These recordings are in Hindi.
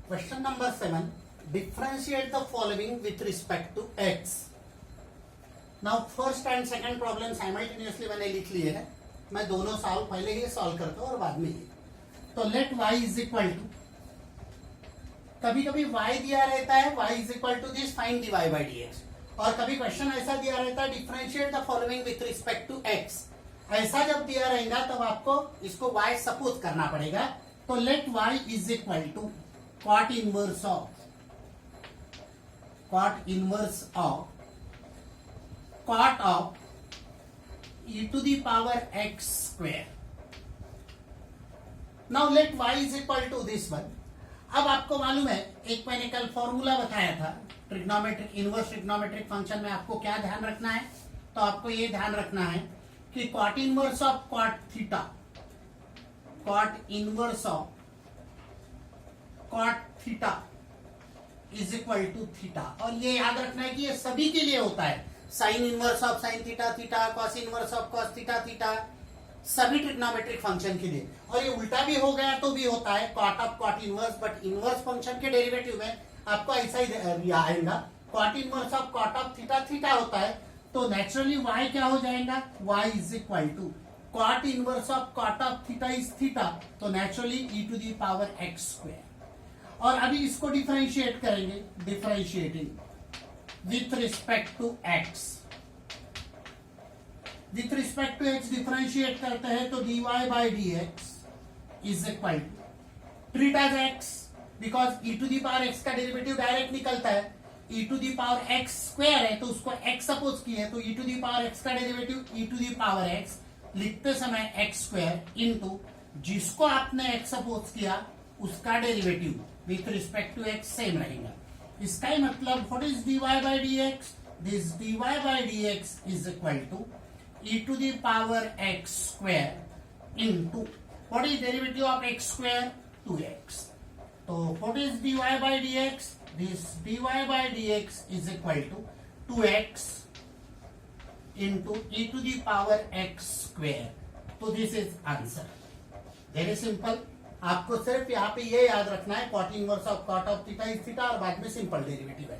Question number 7. Differentiate the following with respect to x. Now first and second problem simultaneously मैंने लिख लिए है. मैं दोनों सॉल्व पहले ही सॉल्व करता हूँ और बाद में ये. तो let y is equal to, कभी कभी y दिया रहता है y is equal to this, find dy by dx. और कभी क्वेश्चन ऐसा दिया रहता है differentiate the following with respect to x. ऐसा जब दिया रहेगा तब आपको इसको y सपोज करना पड़ेगा. तो let y is equal to cot inverse of cot of e to the power x square. Now let y is equal to this one. अब आपको मालूम है, एक मैंने कल फॉर्मूला बताया था ट्रिग्नोमेट्रिक, इनवर्स ट्रिग्नोमेट्रिक फंक्शन में आपको क्या ध्यान रखना है. तो आपको ये ध्यान रखना है कि cot inverse of cot theta, cot inverse of cot theta is equal to theta. और ये याद रखना है कि ये सभी के लिए होता है. Sine inverse of sine theta theta, cos inverse of cos theta theta, सभी ट्रिग्नोमेट्रिक फंक्शन के लिए. और ये उल्टा भी हो गया तो भी होता है, cot of cot inverse, but inverse function के डेरिवेटिव में आपको ऐसा ही आएगा. Cot inverse of cot of theta theta होता है. तो नेचुरली y क्या हो जाएगा, y is equal to cot inverse of cot of theta is theta. तो naturally e to the power x square. और अभी इसको डिफरेंशिएट करेंगे, differentiating with respect to x. With respect to x differentiate करते हैं तो dy by dx is equal to treat as x, because e to the power x का डेरिवेटिव डायरेक्ट निकलता है. e to the power x square है तो उसको x सपोज किए, तो e to the power x का derivative e to the power x लिखते समय x स्क्वायर इंटू जिसको आपने x सपोज किया उसका derivative with respect to x same रहेगा. इसका ही मतलब what is dy by dx, this dy by dx is equal to e to the power x square into what is derivative of x square 2x. तो what is dy by dx, this dy by dx is equal to 2x into e to the power x square. तो this is answer. Very simple. आपको सिर्फ यहाँ पे ये याद रखना है cot inverse of cot of theta is theta और बाद में सिंपल डेरिवेटिव है.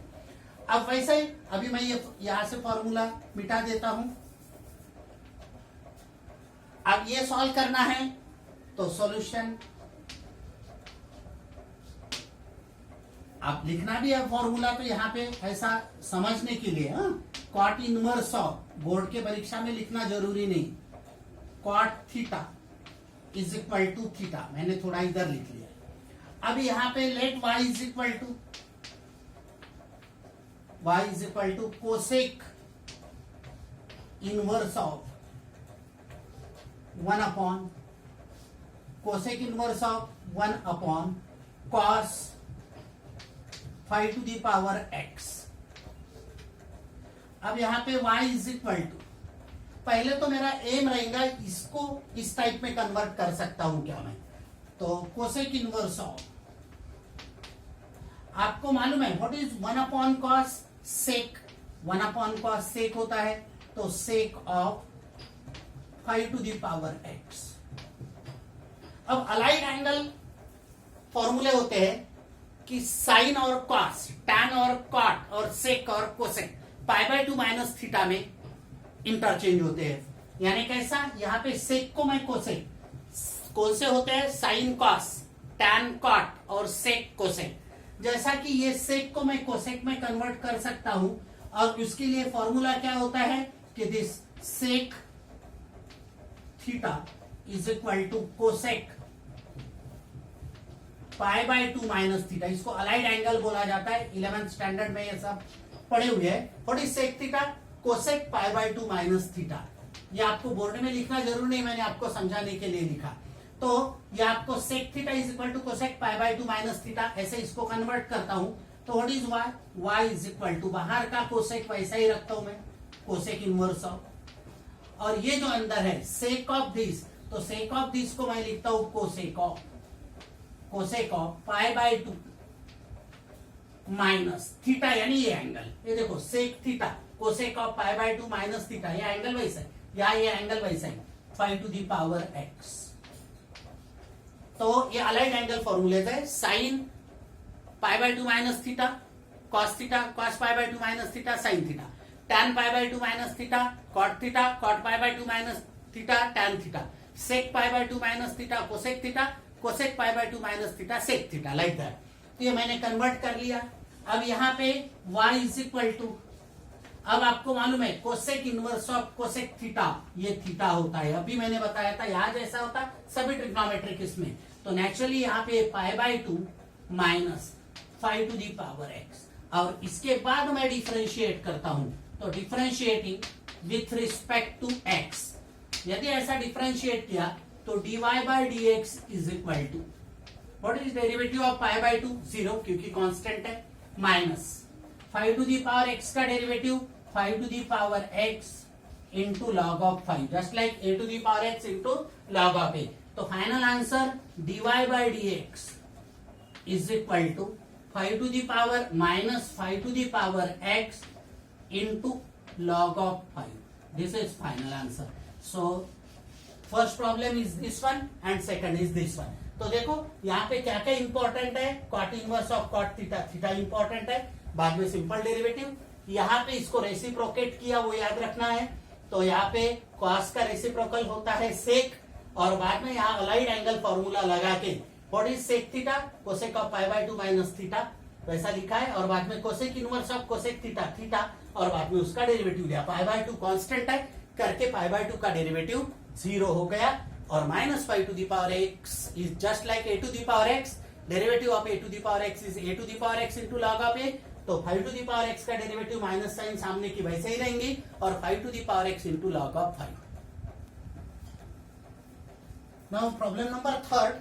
अब वैसे ही अभी मैं ये यहां से फॉर्मूला मिटा देता हूं. अब ये सॉल्व करना है तो सॉल्यूशन आप लिखना भी है फॉर्मूला, तो यहाँ पे ऐसा समझने के लिए कॉट इनवर्स ऑफ, बोर्ड के परीक्षा में लिखना जरूरी नहीं, cot theta is equal to theta. मैंने थोड़ा इधर लिख लिया. अब यहाँ पे let y is equal to cosec inverse of 1 upon cosec inverse of 1 upon cos 5 to the power x. अब यहाँ पे y इज इक्वल टू, पहले तो मेरा एम रहेगा इसको इस टाइप में कन्वर्ट कर सकता हूं क्या मैं. तो कोसेक इनवर्स ऑफ, आपको मालूम है what is 1 upon cos sec, 1 upon cos sec होता है. तो sec of 5 to the power x. अब अलाइड एंगल फॉर्मूले होते हैं कि साइन और कॉस, टैन और कॉट और सेक और cosec pi by 2 minus theta में इंटरचेंज होते हैं. यानी कैसा, यहाँ पे सेक को मैं कोसेक, कौन से होते हैं, साइन कॉस, टैन कॉट और सेक कोसेक. जैसा कि ये सेक को मैं कोसेक में कन्वर्ट कर सकता हूं और उसके लिए फॉर्मूला क्या होता है कि this sec theta is equal to cosec pi by 2 minus theta. इसको अलाइड एंगल बोला जाता है. 11th स्टैंडर्ड में ये सब पढ़े हुए हैं. What is sec theta, cosec pi by 2 minus theta. ये आपको बोर्ड में लिखना जरूर नहीं, मैंने आपको समझाने के लिए लिखा. तो ये आपको sec theta is equal to cosec pi by 2 minus theta, ऐसे इसको कन्वर्ट करता हूं. तो what is y, y is equal to बाहर का कोसेक वैसा ही रखता हूं मैं, कोसेक इनवर्स ऑफ, और ये जो अंदर है सेक ऑफ दिस, तो सेक ऑफ दिस को मैं लिखता हूं cosec of pi by 2 minus theta, यानी ये एंगल. ये देखो sec theta cosec of pi by 2 minus theta, ये एंगल वैसा है या ये एंगल वैसा है 5 टू दी पावर x. तो ये अलाइड एंगल फॉर्मूले है. Sine pi by 2 minus theta cos pi by 2 minus theta sine theta, tan pi by 2 minus theta cot pi by 2 minus theta tan theta, sec pi by 2 minus theta cosec pi by 2 minus theta sec theta, like that. तो ये मैंने कन्वर्ट कर लिया। अब यहाँ पे y इज इक्वल टू, अब आपको मालूम है cosec inverse of cosec theta, ये थीटा होता है, अभी मैंने बताया था यहाँ जैसा होता सभी ट्रिग्नोमेट्रिक इसमें। तो नेचुरली यहाँ पे pi by 2 minus 5 to the power x, और इसके बाद मैं डिफरेंशिएट करता हूं, तो differentiating with respect to x, यदि ऐसा डिफरेंशिएट किया तो dy by dx is equal to what is derivative of pi by 2 0, क्योंकि कांस्टेंट है, minus 5 to the power x का derivative 5 to the power x into log of 5, just like a to the power x into log of a। तो final answer dy by dx is equal to 5 to the power minus 5 to the power x into log of 5, this is final answer. So first problem is this one and second is this one. तो देखो यहाँ पे क्या क्या इंपॉर्टेंट है, cot inverse of cot theta important है, बाद में सिंपल डेरिवेटिव, यहाँ पे इसको रेसिप्रोकेट किया वो याद रखना है। तो यहाँ पे कॉस का रेसिप्रोकल होता है सेक, और बाद में यहाँ अलाइड एंगल फॉर्मूला लगा के what is sec theta, cosec of pi by 2 minus theta वैसा लिखा है, और बाद में cosec inverse of cosec theta, और बाद में उसका डेरिवेटिव लिया। पाई बाय 2 कांस्टेंट है करके पाई बाय 2 का डेरिवेटिव 0 हो गया, और minus 5 to the power x is just like a to the power x, derivative of a to the power x is a to the power x into log of a। तो 5 टू दी पावर x का डेरिवेटिव माइनस साइन सामने की वैसे ही रहेंगी, और 5 to the power x into log of 5। Now problem number 3,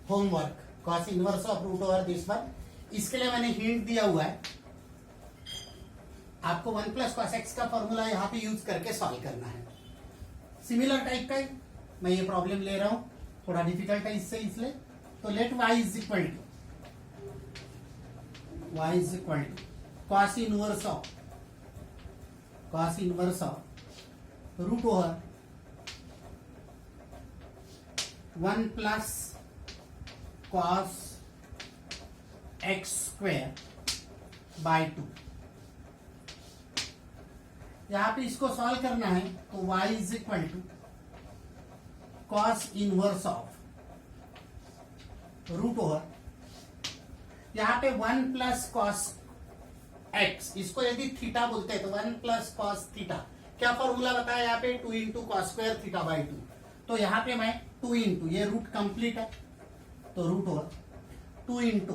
homework, cos inverse of root over this one. इसके लिए मैंने हिंट दिया हुआ है, आपको 1 प्लस कॉस एक्स का फॉर्मूला यहाँ पे यूज करके सॉल्व करना है। सिमिलर टाइप का मैं ये प्रॉब्लम ले रहा हूं, थोड़ा डिफिकल्ट है इससे, इसलिए तो let y is equal to cos inverse of root over 1 plus cos x square by 2। यहां पे इसको सॉल्व करना है, तो y is equal to cos inverse of root over, यहां पे 1 प्लस कॉस एक्स, इसको यदि थीटा बोलते हैं तो 1 प्लस कॉस थीटा, क्या फॉर्मूला बताया यहाँ पे 2 into cos square theta by 2। तो यहाँ पे मैं 2 इंटू, ये रूट कंप्लीट है तो root over 2 into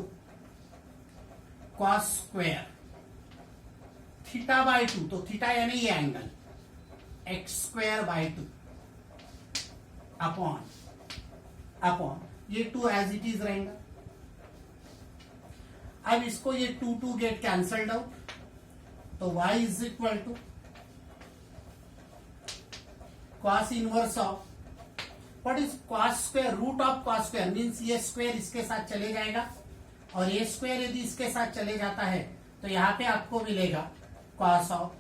cos square theta by 2, तो थीटा यानी ये angle x square by 2 upon ये 2 एज इट इज रहेगा। अब इसको ये 2 गेट कैंसल्ड आउट, तो y is equal to cos inverse of what is cos square, root of cos square means ये स्क्वायर इसके साथ चले जाएगा, और ये स्क्वायर यदि इसके साथ चले जाता है तो यहां पे आपको मिलेगा cos of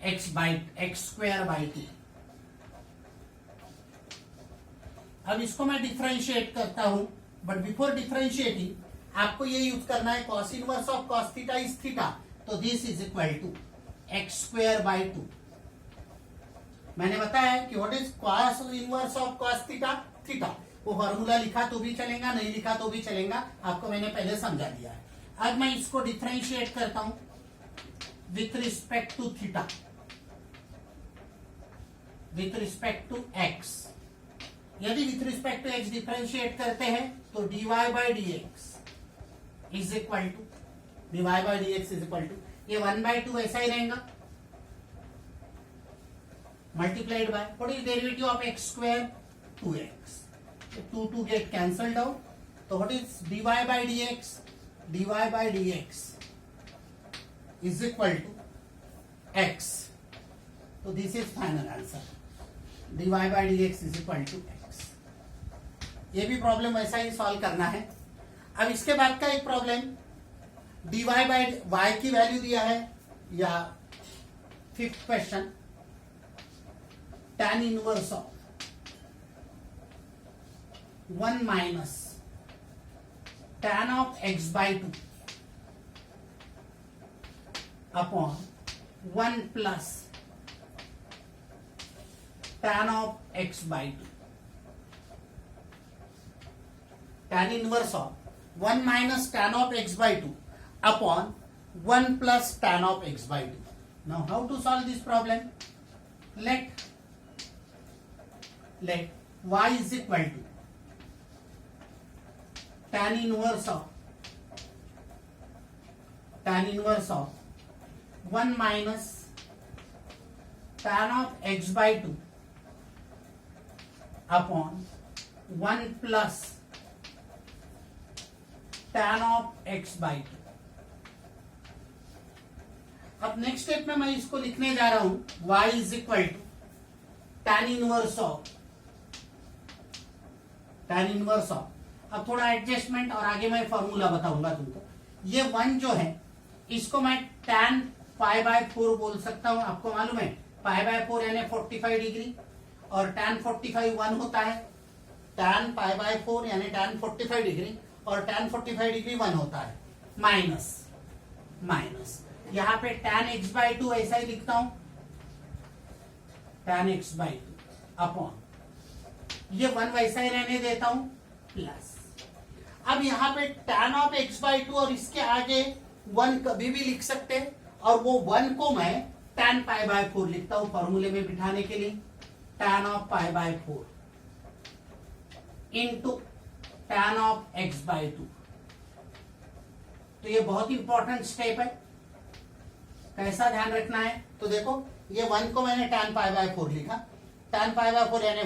x square by 2। अब इसको मैं डिफरेंशिएट करता हूं, बट बिफोर डिफरेंशिएटिंग आपको ये यूज करना है, cos inverse of cos theta is theta, तो this is equal to x square by 2। मैंने बताया कि what is cos inverse of cos theta, वो फॉर्मूला लिखा तो भी चलेगा, नहीं लिखा तो भी चलेगा, आपको मैंने पहले समझा दिया है। अब मैं इसको डिफरेंशिएट करता हूं with respect to theta, with respect to x. यदि with respect to x differentiate करते हैं तो dy by d x is equal to ये 1/2 ऐसा ही रहेगा, multiplied by what is derivative of x square 2x, 2 get cancelled out, तो what is dy by d x is equal to x, तो this is final answer, dy by d x is equal to x। ये भी प्रॉब्लम वैसा ही सॉल्व करना है। अब इसके बाद का एक प्रॉब्लम, dy बाई y की वैल्यू दिया है, या 5th question, tan inverse of 1 minus tan of x by 2 upon 1 plus tan of x by 2. Tan inverse of 1 minus tan of x by 2 upon 1 plus tan of x by 2. Now how to solve this problem? Let y is equal to tan inverse of 1 minus tan of x by 2 upon 1 plus tan of x by 2. अब नेक्स्ट स्टेप में मैं इसको लिखने जा रहा हूं y is equal to tan inverse of अब थोड़ा एडजस्टमेंट और आगे मैं फॉर्मूला बताऊंगा तुमको. ये 1 जो है इसको मैं tan पाई बाय 4 बोल सकता हूं. आपको मालूम है पाई बाय 4 यानी 45 डिग्री और tan 45 1 होता है. tan पाई बाय 4 यानी tan 45 डिग्री और tan 45 डिग्री 1 होता है. माइनस यहां पे tan x बाय 2 ऐसा ही लिखता हूं tan x बाय 2 अपॉन ये 1 वैसा ही रहने देता हूं प्लस. अब यहां पे tan ऑफ x बाय 2 और इसके आगे 1 कभी भी लिख सकते हैं और वो 1 को मैं tan पाई बाय 4 लिखता हूं फॉर्मूले में बिठाने के लिए. tan of pi by 4 into tan of x by 2. तो ये बहुत इंपॉर्टेंट स्टेप है. कैसा ध्यान रखना है तो देखो ये 1 को मैंने tan पाई बाय 4 लिखा. tan पाई बाय 4 यानी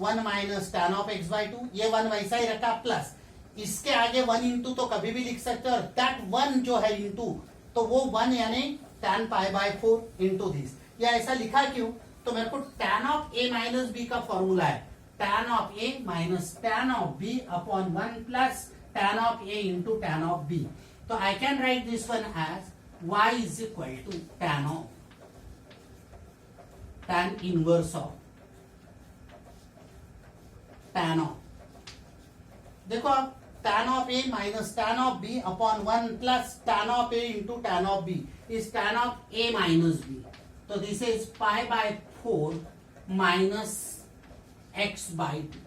1 minus tan of x by 2. ये 1 वैसा ही रखा प्लस इसके आगे 1 इंटू तो कभी भी लिख सकते हो और दैट 1 जो है इंटू तो वो 1 यानी tan pi by 4 into this. ये ऐसा लिखा क्यों तो मेरे को tan of a minus b का फॉर्मूला है tan of a minus tan of b upon 1 plus tan of a into tan of b. तो I can write this one as y is equal to tan inverse of tan of. देखो अब tan of a minus tan of b upon 1 plus tan of a into tan of b is tan of a minus b. तो this is pi by 4 minus x by 2.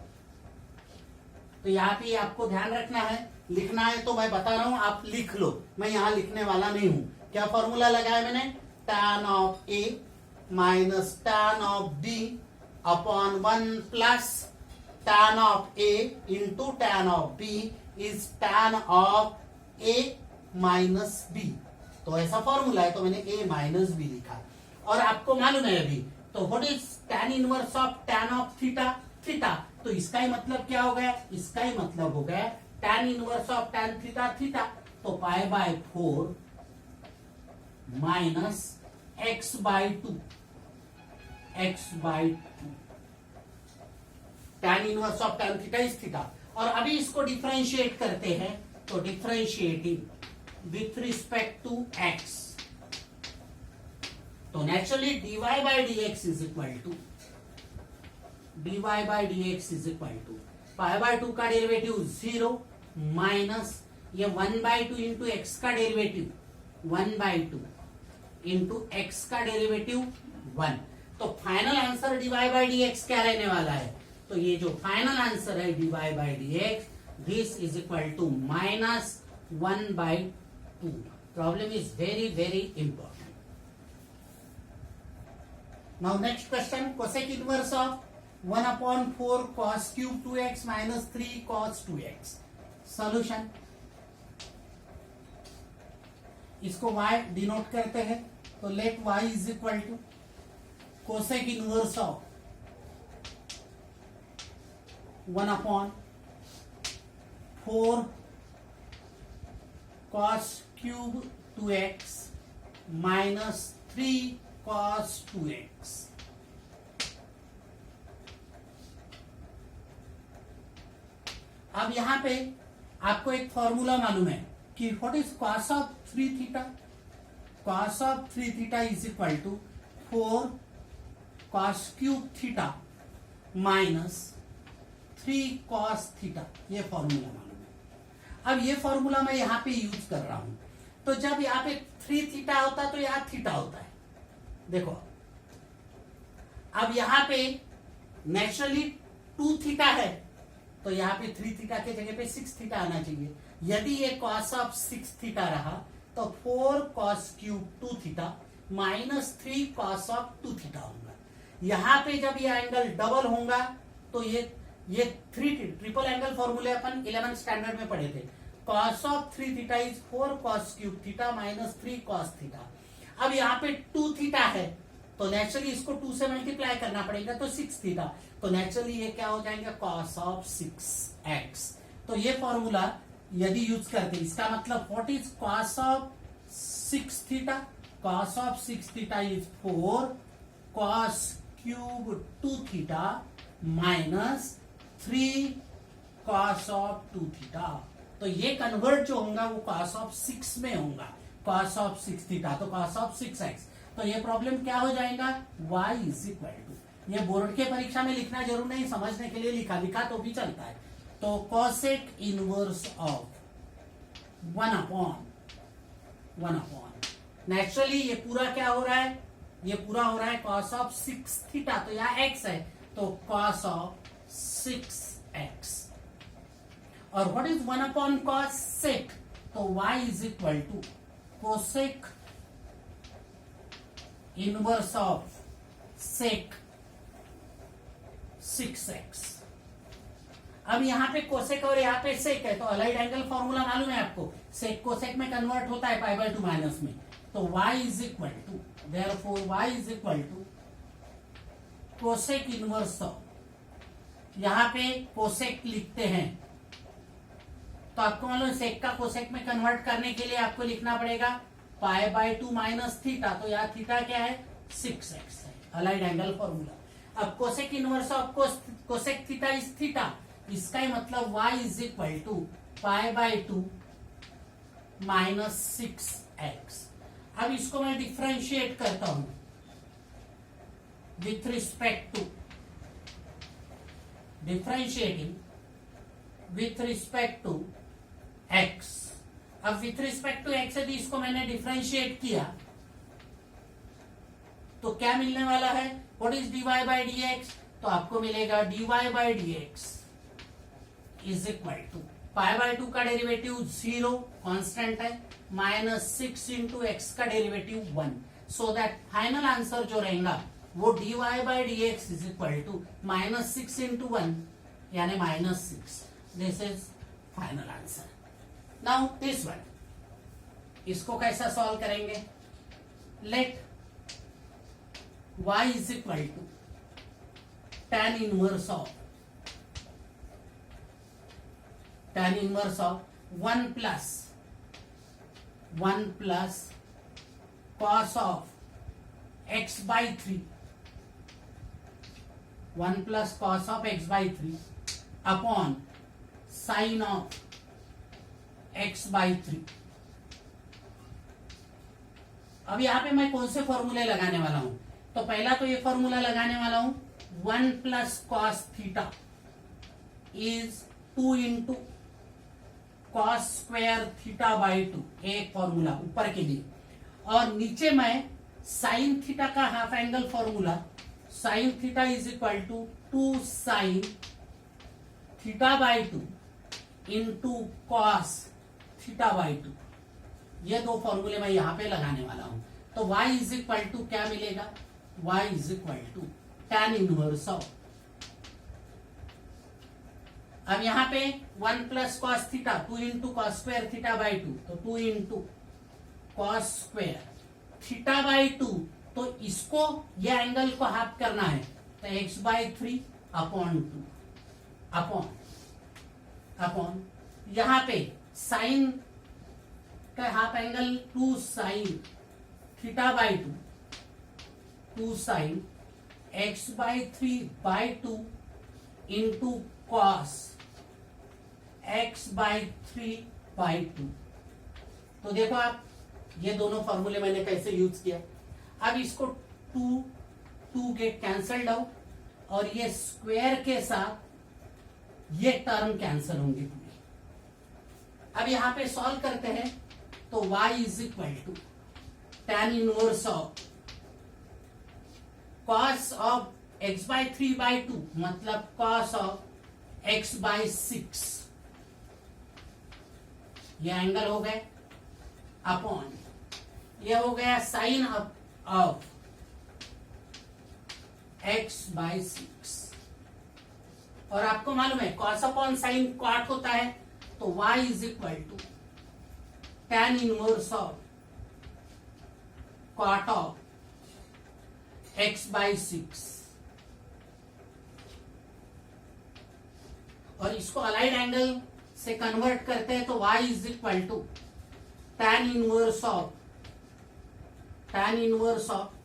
तो यहाँ पे आपको ध्यान रखना है. लिखना है तो मैं बता रहा हूं आप लिख लो. मैं यहां लिखने वाला नहीं हूं. क्या फॉर्मूला लगाया मैंने tan of a minus tan of b upon 1 plus tan of a into tan of b is tan of a minus b. तो ऐसा फॉर्मूला है तो मैंने a माइनस b लिखा. और आपको मालूम है अभी तो what is tan inverse of tan of theta. तो इसका ही मतलब क्या हो गया इसका ही मतलब हो गया tan inverse of tan theta. तो pi by 4 minus x by 2 tan inverse of tan theta is theta. और अभी इसको डिफरेंशिएट करते हैं तो differentiating with respect to x तो naturally dy by dx is equal to pi by 2 का डेरिवेटिव 0 माइनस ये 1 बाय 2 इंटू एक्स का डेरिवेटिव 1 बाय 2 इंटू एक्स का डेरिवेटिव 1. तो final answer dy by dx क्या रहने वाला है तो ये जो फाइनल आंसर है dy by dx this is equal to minus 1 by 2. Problem is very very important. Now next question cosec inverse of 1 upon 4 cos cube 2x minus 3 cos 2x. Solution इसको y डिनोट करते हैं तो let y is equal to cosec inverse of 1 upon 4 cos cube 2x minus 3 cos 2x. अब यहां पे आपको एक फॉर्मूला मालूम है कि what is cos of 3 theta. cos of 3 theta is equal to 4 cos cube theta minus 3 cos theta. ये फॉर्मूला मालूम है. अब ये फॉर्मूला मैं यहां पे यूज कर रहा हूं, तो जब यहां पे 3 थीटा होता तो यहां थीटा होता है। देखो अब यहां पे नेचुरली 2 थीटा है, तो यहां पे 3 थीटा के जगह पे 6 थीटा आना चाहिए। यदि ये कॉस ऑफ 6 थीटा रहा तो 4 cos cube 2 theta minus 3 cos of 2 theta होगा। यहां पे जब ये एंगल डबल होगा तो ये 3 ट्रिपल एंगल फॉर्मूले अपन 11th स्टैंडर्ड में पढ़े थे। Cos of 3 theta is 4 cos cube theta minus 3 cos theta. अब यहाँ पे 2 थीटा है तो नेचुरली इसको 2 से मल्टीप्लाई करना पड़ेगा, तो 6 थीटा, तो नेचुरली ये क्या हो जाएगा कॉस ऑफ 6x। तो ये फॉर्मूला यदि यूज करते, इसका मतलब what is cos of 6 theta? Cos of 6 theta is 4 cos cube 2 theta minus 3 cos of 2 theta. तो ये कन्वर्ट जो होगा वो कॉस ऑफ 6 में होगा, कॉस ऑफ 6 थीटा, तो कॉस ऑफ 6x। तो ये प्रॉब्लम क्या हो जाएगा y इज इक्वल टू, ये बोर्ड के परीक्षा में लिखना जरूर नहीं, समझने के लिए लिखा तो भी चलता है। तो कोसेक इनवर्स ऑफ 1/1 नेचुरली ये पूरा क्या हो रहा है, ये पूरा हो रहा है कॉस ऑफ 6 थीटा, तो यहाँ x है तो कॉस ऑफ 6x। और व्हाट इज 1/cos sec? तो y is equal to cosec inverse of sec 6x। अब यहां पे कोसेक और यहां पे सेक है, तो अलाइड एंगल फॉर्मूला मालूम है आपको, सेक कोसेक में कन्वर्ट होता है π/2 माइनस में, तो y is equal to, therefore y is equal to cosec inverse of, यहां पे कोसेक लिखते हैं तो आपको मालूम है सेक का कोसेक में कन्वर्ट करने के लिए आपको लिखना पड़ेगा π/2 माइनस थीटा, तो यहाँ थीटा क्या है 6x है, अलाइड एंगल फॉर्मूला। अब cosec inverse of cosec theta is theta, इसका ही मतलब y is equal to π/2 minus 6x। अब इसको मैं डिफ्रेंशिएट करता हूं with respect to, differentiating with respect to x। अब विथ रिस्पेक्ट टू x यदि इसको मैंने डिफ्रेंशिएट किया तो क्या मिलने वाला है, व्हाट इज dy/dx? तो आपको मिलेगा dy/dx इज इक्वल टू π/2 का डेरिवेटिव 0 कांस्टेंट है, माइनस 6 इंटू एक्स का derivative 1, so that final answer जो रहेगा वो dy/dx is equal to minus 6 into 1 यानी minus 6। This is final answer. Now this one, इसको कैसा सॉल्व करेंगे? Let y is equal to tan inverse of 1 plus cos of x/3, 1 plus cos of x/3 upon sine of x/3। अब यहां पे मैं कौन से फॉर्मूले लगाने वाला हूं? तो पहला तो ये फॉर्मूला लगाने वाला हूं 1 plus cos theta is 2 into cos square theta, एक फॉर्मूला ऊपर के लिए, और नीचे मैं साइन थीटा का half angle formula, sine theta is equal to 2 sine theta into cos theta, ये दो फॉर्मूले मैं यहां पे लगाने वाला हूं। तो y इज इक्वल टू क्या मिलेगा, y is equal to tan inverse of, अब यहां पे 1 plus cos theta 2 into cos square theta, तो 2 इंटू कॉस स्क्वायर थीटा/2, तो इसको ये एंगल को हाफ करना है तो x/3 अपॉन 2 अपॉन यहां पे साइन का half angle 2 sine theta, 2 sine x/3/2 into cos x/3/2। तो देखो आप ये दोनों फॉर्मूले मैंने कैसे यूज किया। अब इसको 2 गेट कैंसल्ड आउट, और ये स्क्वायर के साथ ये टर्म कैंसल होंगे पूरी, अब यहाँ पे सॉल्व करते हैं तो y is equal to tan inverse of cos of x by 3/2 मतलब cos ऑफ x बाय 6, ये एंगल हो गए, अपॉन ये हो गया साइन ऑफ x बाय 6। और आपको मालूम है cos अपॉन साइन कॉट होता है, तो y is equal to tan inverse of cot of x by 6। और इसको अलाइड एंगल से कन्वर्ट करते हैं तो y is equal to tan inverse of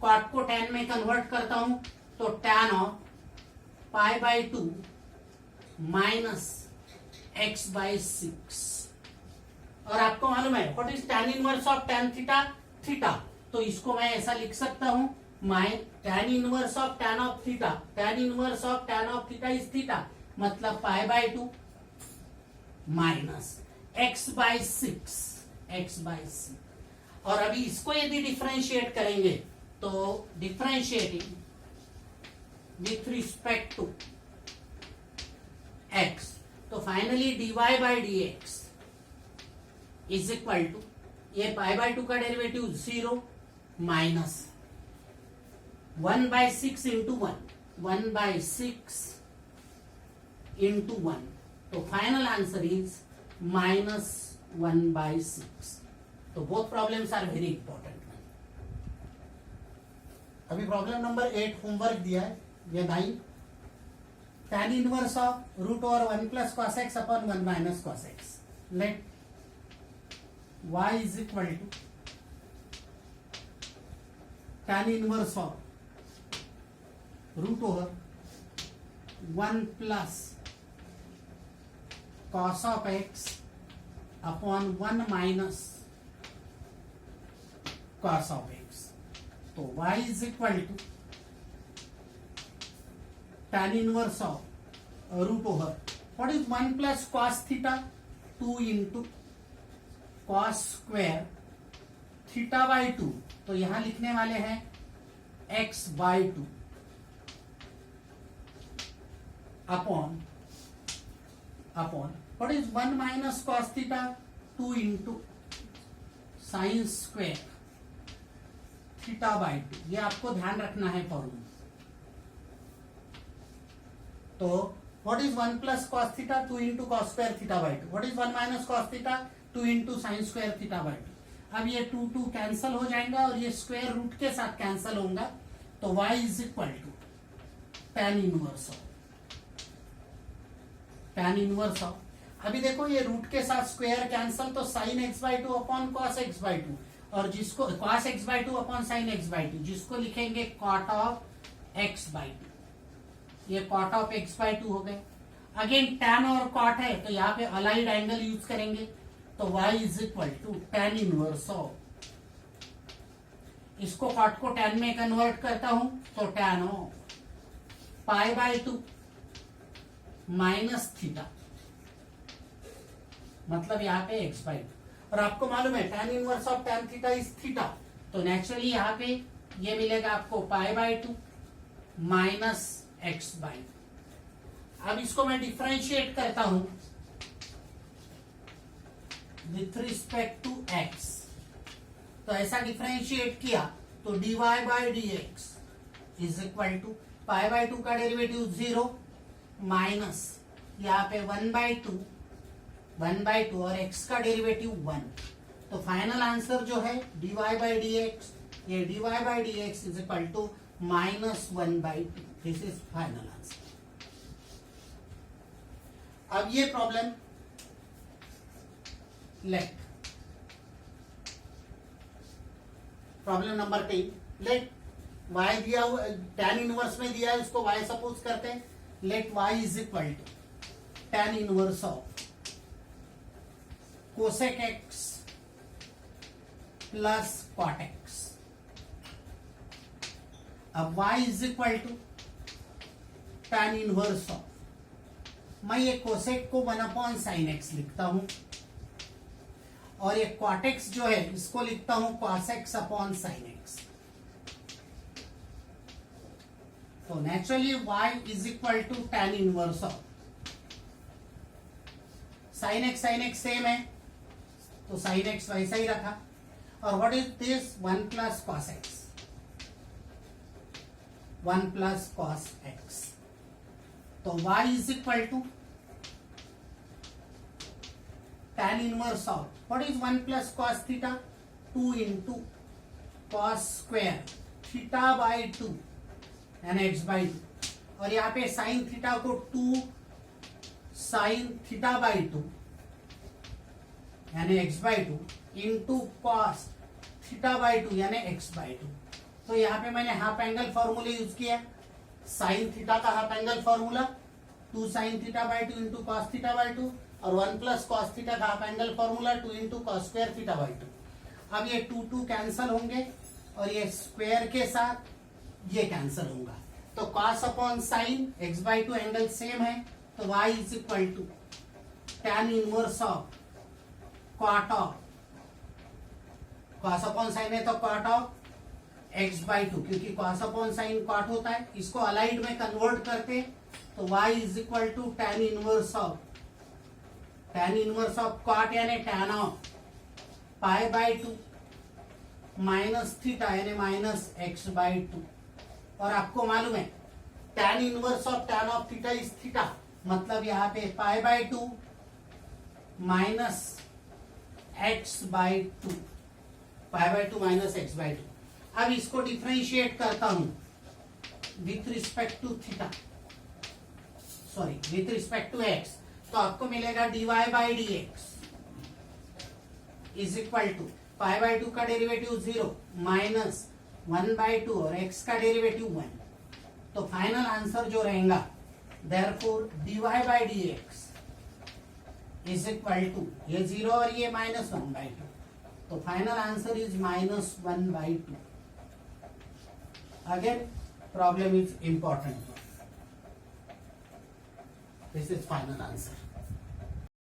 cot को tan में कन्वर्ट करता हूं तो tan of pi by 2 minus x by 6। और आपको मालूम है what is tan inverse of tan theta, theta, तो इसको मैं ऐसा लिख सकता हूं tan inverse of tan of theta, tan inverse of tan of theta is theta, मतलब pi by 2 minus x by 6। और अभी इसको यदि डिफरेंशिएट करेंगे तो differentiating with respect to x, तो finally dy by dx is equal to ये पाई बाय 2 का derivative 0 minus 1 by 6 into 1 by 6 into 1, तो final answer is minus 1 by 6। तो both problems are very important. अभी प्रॉब्लम नंबर 8 होमवर्क दिया है, ये 9, tan inverse of root over 1 plus cos x upon 1 minus cos x. Let y is equal to tan inverse of root over 1 plus cos of x upon 1 minus cos of x। तो y is equal to tan inverse of root over what is 1 plus cos theta 2 into cos square theta by 2, तो यहां लिखने वाले हैं x by 2 upon what is 1 minus cos theta 2 into sine square theta by 2, ये आपको ध्यान रखना है फॉर्मूला। तो what is 1 plus cos theta 2 into cos square theta by 2, what is 1 minus cos theta 2 into sine square theta by 2। अब ये 2 कैंसल हो जाएगा और ये स्क्वायर रूट के साथ कैंसल होगा, तो y is equal to tan inverse of अभी देखो ये रूट के साथ स्क्वायर कैंसल, तो sine x by 2 upon cos x by 2, और जिसको cos x by 2 upon sine x by 2, जिसको लिखेंगे cot ऑफ x बाय 2, ये cot ऑफ x बाय 2 हो गए। अगेन tan और cot है तो यहाँ पे अलाइड एंगल यूज करेंगे, तो y is equal to tan inverse of, इसको cot को tan में कन्वर्ट करता हूं तो tan of pi by 2 minus theta, मतलब यहाँ पे x बाय 2। और आपको मालूम है tan inverse of tan theta is theta, तो नेचुरली यहाँ पे ये मिलेगा आपको pi by 2 minus x by 2। अब इसको मैं डिफरेंशिएट करता हूं विथ रिस्पेक्ट टू x, तो ऐसा डिफरेंशिएट किया तो dy by dx is equal to pi by 2 का डेरिवेटिव 0 माइनस यहाँ पे 1 बाय 2 और x का डेरिवेटिव 1, तो फाइनल आंसर जो है dy बाय dx, ये dy by dx is equal to minus 1 by 2, this is final answer. अब ये problem let problem number 10, let y दिया हुआ tan इनवर्स में दिया है, उसको y सपोज करते हैं। Let y is equal to tan inverse of cosec x plus cot x। अब y is equal to tan inverse of, मैं ये कोसेक को 1 अपॉन साइन x लिखता हूं, और ये cot x जो है इसको लिखता हूं cos x upon sin x। तो naturally y is equal to tan inverse of sin x same है तो sin x वैसा ही रखा। और what is this 1 plus cos x, 1 plus cos x। तो y is equal to tan inverse of what is 1 plus cos theta, 2 into cos square theta by 2 यानी x बाई 2। और यहाँ पे साइन थीटा को 2 साइन थीटा बाई 2 यानी x by 2 into cos theta by 2 यानी x बाई 2। तो यहाँ पे मैंने हाफ एंगल फॉर्मूला यूज किया, साइन थीटा का half angle formula 2 sine theta by 2 into cos theta by 2 और 1 प्लस cos थीटा का half angle formula 2 into cos square theta by 2। अब ये 2 कैंसल होंगे और ये स्क्वायर के साथ ये कैंसल होगा। तो cos upon sine x by 2 angle same है तो y is equal to tan inverse of cot of cos upon sine है तो cot ऑफ x बाई 2, क्योंकि cos अपॉन साइन cot होता है। इसको अलाइड में कन्वर्ट करते तो y is equal to tan inverse of cot यानी tan of pi by 2 minus theta यानी माइनस x बाई 2। और आपको मालूम है tan inverse of tan of theta is theta, मतलब यहाँ पे pi by 2 minus x by 2, pi by 2 minus x by 2। अब इसको डिफरेंशिएट करता हूं with respect to theta, sorry with respect to x, तो आपको मिलेगा dy by d x is equal to pi by 2 का डेरिवेटिव 0 माइनस 1 बाई 2 और x का डेरिवेटिव 1। तो फाइनल आंसर जो रहेगा therefore dy by d x is equal to ये 0 और ये माइनस 1 बाई 2। तो final answer is minus 1 by 2। Again problem is important, this is final answer.